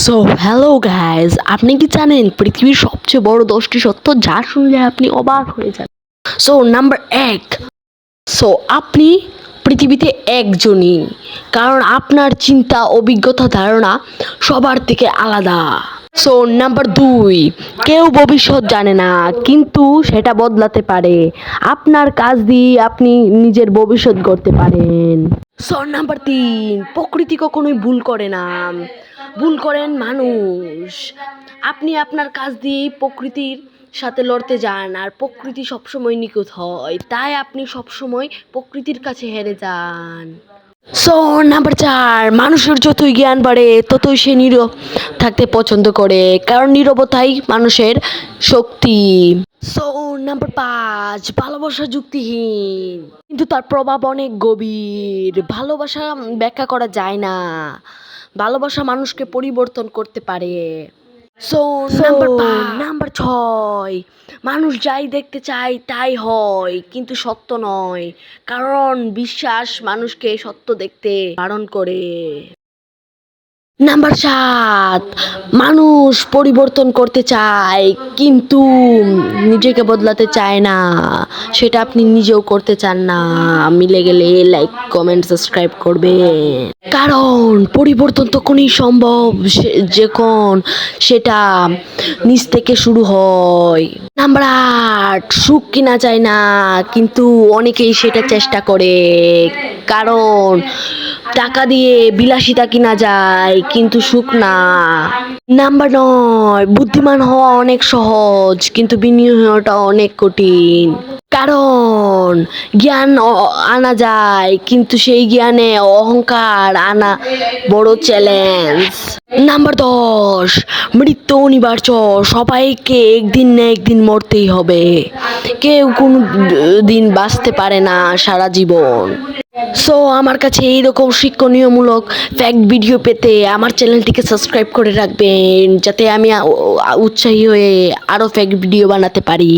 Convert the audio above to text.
So hello guys, আপনি কি জানেন পৃথিবীর সবচেয়ে বড় 10টি সত্য যা শুনলে আপনি অবাক হয়ে যান? সো নাম্বার 1, সো আপনি পৃথিবীতে একজনই, কারণ আপনার চিন্তা, অভিজ্ঞতা, ধারণা সবার থেকে আলাদা। সো নাম্বার 2, কেউ ভবিষ্যৎ জানে না, কিন্তু সেটা বদলাতে পারে। আপনার কাজ দিয়ে আপনি নিজের ভবিষ্যৎ গড়তে পারেন। সো নাম্বার 3, প্রকৃতি কখনোই ভুল করে না, ভুল করেন মানুষ। আপনি আপনার কাজ দিয়েই প্রকৃতির সাথে লড়তে যান, আর প্রকৃতি সবসময় নিখুঁত হয়, তাই আপনি সবসময় প্রকৃতির কাছে হেরে যান। সো নাম্বার 4, মানুষের যতই জ্ঞান বাড়ে ততই সে নীরব থাকতে পছন্দ করে, কারণ নীরবতাই মানুষের শক্তি। সো নাম্বার 5, ভালোবাসা যুক্তিহীন, কিন্তু তার প্রভাব অনেক গভীর। ভালোবাসা ব্যাখ্যা করা যায় না, ভালোবাসা মানুষকে পরিবর্তন করতে পারে। সো নাম্বার 6, মানুষ যাই দেখতে চায় তাই হয়, কিন্তু সত্য নয়, কারণ বিশ্বাস মানুষকে সত্য দেখতে বারণ করে। নাম্বার 7, মানুষ পরিবর্তন করতে চায় কিন্তু নিজেকে বদলাতে চায় না, সেটা আপনি নিজেও করতে চান না। মিলে গেলে লাইক, কমেন্ট, সাবস্ক্রাইব করবেন, কারণ পরিবর্তন তখনই সম্ভব যখন সেটা নিজ থেকে শুরু হয়। নাম্বার 8, সুখ কিনা যায় না, কিন্তু অনেকেই সেটা চেষ্টা করে, কারণ টাকা দিয়ে বিলাসিতা কিনা যায় কিন্তু সুখ না। নাম্বার 9, বুদ্ধিমান হওয়া অনেক সহজ, কিন্তু বিনিয়োগ হওয়াটা অনেক কঠিন, কারণ জ্ঞান আনা যায়, কিন্তু সেই জ্ঞানে অহংকার আনা বড় চ্যালেঞ্জ। নাম্বার 10, মৃত্যু অনিবার্য, সবাইকে একদিন না একদিন মরতেই হবে, কেউ কোনো দিন বাঁচতে পারে না সারা জীবন। সো আমার কাছে এইরকম শিক্ষণীয়মূলক ফ্যাক্ট ভিডিও পেতে আমার চ্যানেলটিকে সাবস্ক্রাইব করে রাখবেন, যাতে আমি উৎসাহী হয়ে আরও ফ্যাক্ট ভিডিও বানাতে পারি।